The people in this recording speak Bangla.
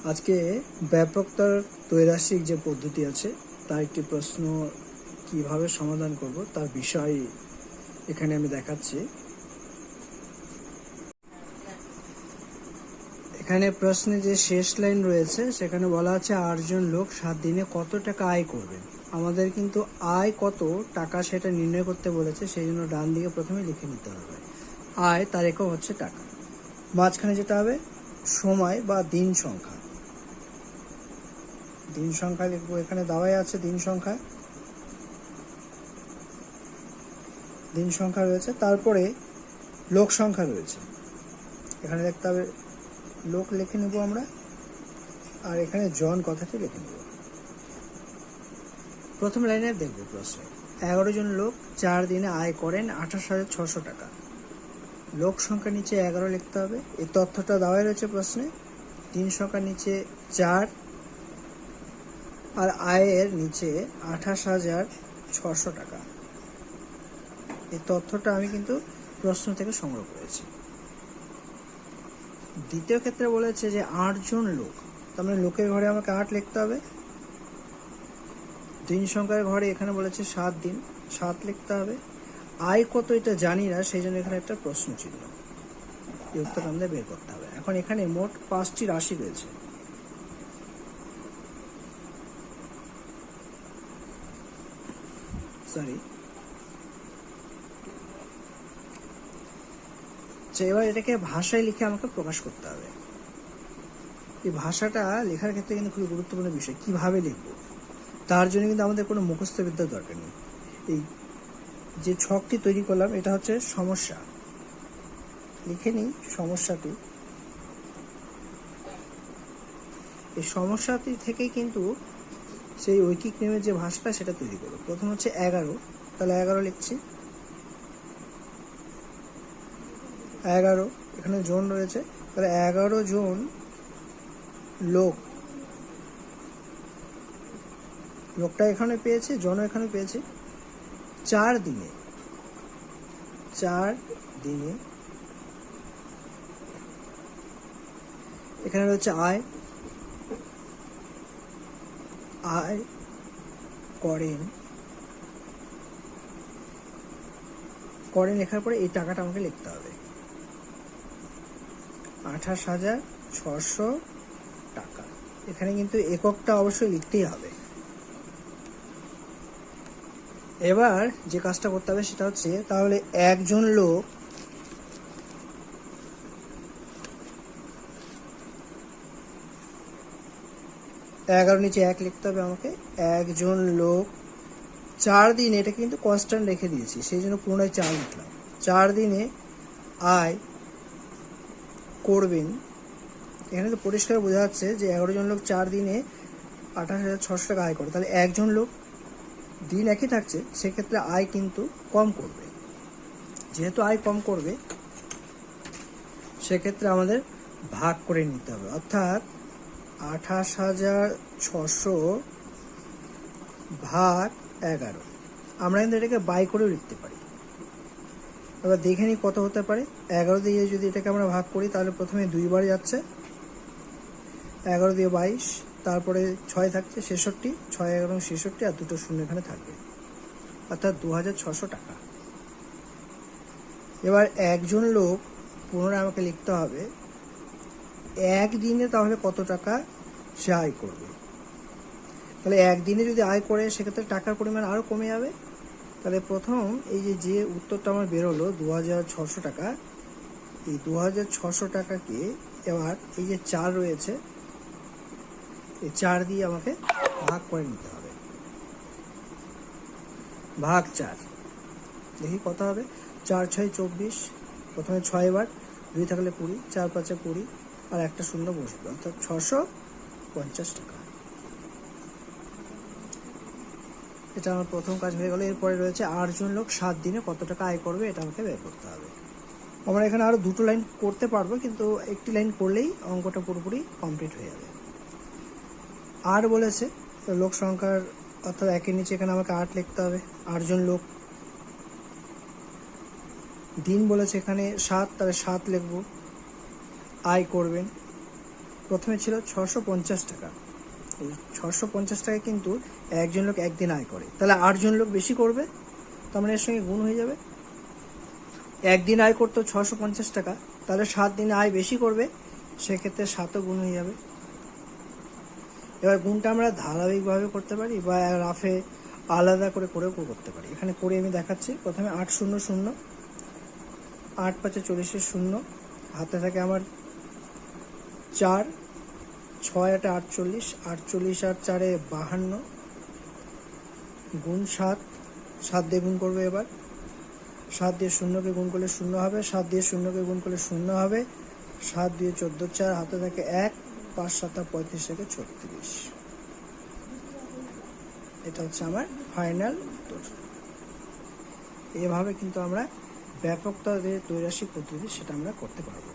আজকে ব্যাপকতার ত্রৈরাশিক যে পদ্ধতি আছে তার একটি প্রশ্ন কিভাবে সমাধান করব তার বিষয় এখানে আমি দেখাচ্ছি। এখানে প্রশ্নে যে শেষ লাইন রয়েছে সেখানে বলা আছে 8 জন লোক 7 দিনে কত টাকা আয় করবেন। আমাদের কিন্তু আয় কত টাকা সেটা নির্ণয় করতে বলেছে, সেই জন্য ডান দিকে প্রথমে লিখে নিতে হবে। আয় তার একক হচ্ছে টাকা, মাঝখানে যেটা হবে সময় বা দিন সংখ্যা। দিন সংখ্যা লিখবো, এখানে দেওয়াই আছে দিন সংখ্যা রয়েছে, তারপরে লোক সংখ্যা রয়েছে, এখানে দেখতে হবে লোক লিখে নেব আমরা, আর এখানে জন কথাটি লিখে নেব। প্রথম লাইনে দেখবো প্রশ্ন 11 জন লোক 4 দিনে আয় করেন 28,600 টাকা। লোক সংখ্যা নিচে 11 লিখতে হবে, এই তথ্যটা দেওয়াই রয়েছে প্রশ্নে। দিন সংখ্যা নিচে 4 আর আয়ের নিচে 28,600 টাকা। এই তথ্যটা আমি কিন্তু প্রশ্ন থেকে সংগ্রহ করেছি। দ্বিতীয় ক্ষেত্রে বলেছে যে 8 জন লোক, তার মানে লোকের ঘরে আমাকে 8 লিখতে হবে। দিন সংখ্যার ঘরে এখানে বলেছে 7 দিন, 7 লিখতে হবে। আয় কত এটা জানি না, সেই জন্য এখানে একটা প্রশ্ন চিহ্ন, এই উত্তর আমাদের বের করতে হবে। এখন এখানে মোট 5টি রাশি রয়েছে। এবার এটাকে ভাষায় লিখে আমাকে প্রকাশ করতে হবে। এই ভাষাটা লেখার ক্ষেত্রে কিন্তু খুবই গুরুত্বপূর্ণ বিষয়, কিভাবে লিখব তার জন্য কিন্তু আমাদের কোনো মুখস্থ বিদ্যার দরকার নেই। এই যে ছকটি তৈরি করলাম এটা হচ্ছে সমস্যা, লিখে নিই সমস্যাটি। এই সমস্যাটি থেকেই কিন্তু সেই ঐকিক নিয়মের যে ভাষাটা সেটা তৈরি করব। প্রথম হচ্ছে 11, তাহলে 11 লিখছি। 11 এখানে জন রয়েছে, তাহলে 11 জন লোক, লোকটা এখানে পেয়েছে, জন এখানে পেয়েছে। 4 দিনে এখানে রয়েছে আয় করেন লেখার পরে এই টাকাটা আমাকে লিখতে হবে 28,600 টাকা। এখানে কিন্তু এককটা অবশ্যই লিখতেই হবে। এবার যে কাজটা করতে হবে সেটা হচ্ছে, তাহলে একজন লোক এগারো নিচে 1 লিখতে হবে আমাকে। একজন লোক 4 দিনে, এটা কিন্তু কনস্ট্যান্ট রেখে দিয়েছি সেই জন্য পুনরায় 4 লিখলাম। 4 দিনে আয় করবেন, এখানে তো পরিষ্কার বোঝা যাচ্ছে যে 11 জন লোক 4 দিনে 28,600 টাকা আয় করে, তাহলে একজন লোক দিন একই থাকছে, সেক্ষেত্রে আয় কিন্তু কম করবে। যেহেতু আয় কম করবে সেক্ষেত্রে আমাদের ভাগ করে নিতে হবে, অর্থাৎ 28,600 ভাগ 11। আমরা কিন্তু এটাকে বাই করেও লিখতে পারি। এবার দেখে নিই কত হতে পারে। 11 দিয়ে যদি এটাকে আমরা ভাগ করি তাহলে প্রথমে 2 বার যাচ্ছে, 11 দিয়ে 22, তারপরে 6 থাকছে 66, 6 11 66, আর 2টো শূন্য এখানে থাকবে, অর্থাৎ 2,600 টাকা। এবার একজন লোক পুনরায় আমাকে লিখতে হবে একদিনে তাহলে কত টাকা সে আয় করবে। তাহলে একদিনে যদি আয় করে সেক্ষেত্রে টাকার পরিমাণ আরও কমে যাবে। তাহলে প্রথম এই যে উত্তরটা আমার বেরোলো 2,600 টাকা, এই 2,600 টাকাকে এবার এই যে 4 রয়েছে এই 4 দিয়ে আমাকে ভাগ করে নিতে হবে, ভাগ 4। দেখি কত হবে, 4 6 24, প্রথমে 6 বার, 2 থাকলে 20, 4 5 20, আর একটা শূন্য বসবে, অর্থাৎ 650 টাকা। এটা আমার প্রথম কাজ হয়ে গেল। এরপরে রয়েছে 8 জন লোক 7 দিনে কত টাকা আয় করবে, এটা আমাকে বের করতে হবে। আমরা এখানে আরও 2টো লাইন করতে পারবো, কিন্তু একটি লাইন করলেই অঙ্কটা পুরোপুরি কমপ্লিট হয়ে যাবে। 8 বলেছে, লোক সংখ্যার অর্থাৎ 1-এর নিচে এখানে আমাকে 8 লিখতে হবে। 8 জন লোক। দিন বলেছে এখানে 7, তাহলে 7 লিখব। আয় করবেন প্রথমে ছিল 650 টাকা। এই 650 টাকা কিন্তু একজন লোক একদিন আয় করে, তাহলে 8জন লোক বেশি করবে, তার মানে এর সঙ্গে গুণ হয়ে যাবে। একদিন আয় করতো 650 টাকা, তাহলে 7 দিনে আয় বেশি করবে, সেক্ষেত্রে 7ও গুণ হয়ে যাবে। এবার গুণটা আমরা ধারাবাহিকভাবে করতে পারি বা রাফে আলাদা করে করেও করতে পারি। এখানে করে আমি দেখাচ্ছি। প্রথমে 8 শূন্য শূন্য, 8 5 40 শূন্য, হাতে থাকে আমার 4, 6 8 48, 48 আর 4 52, গুণ 7, 7 দিয়ে গুণ করবে। এবার 7 দিয়ে শূন্যকে গুণ করলে 0 হবে, 7 দিয়ে শূন্যকে গুণ করলে 0 হবে, 7 দিয়ে 14 4, হাতে থাকে 1, 5 7 35 থেকে 36। এটা হচ্ছে আমার ফাইনাল উত্তর। এভাবে কিন্তু আমরা ব্যাপকতা যে দ্বৈরাশিক পদ্ধতি সেটা আমরা করতে পারবো।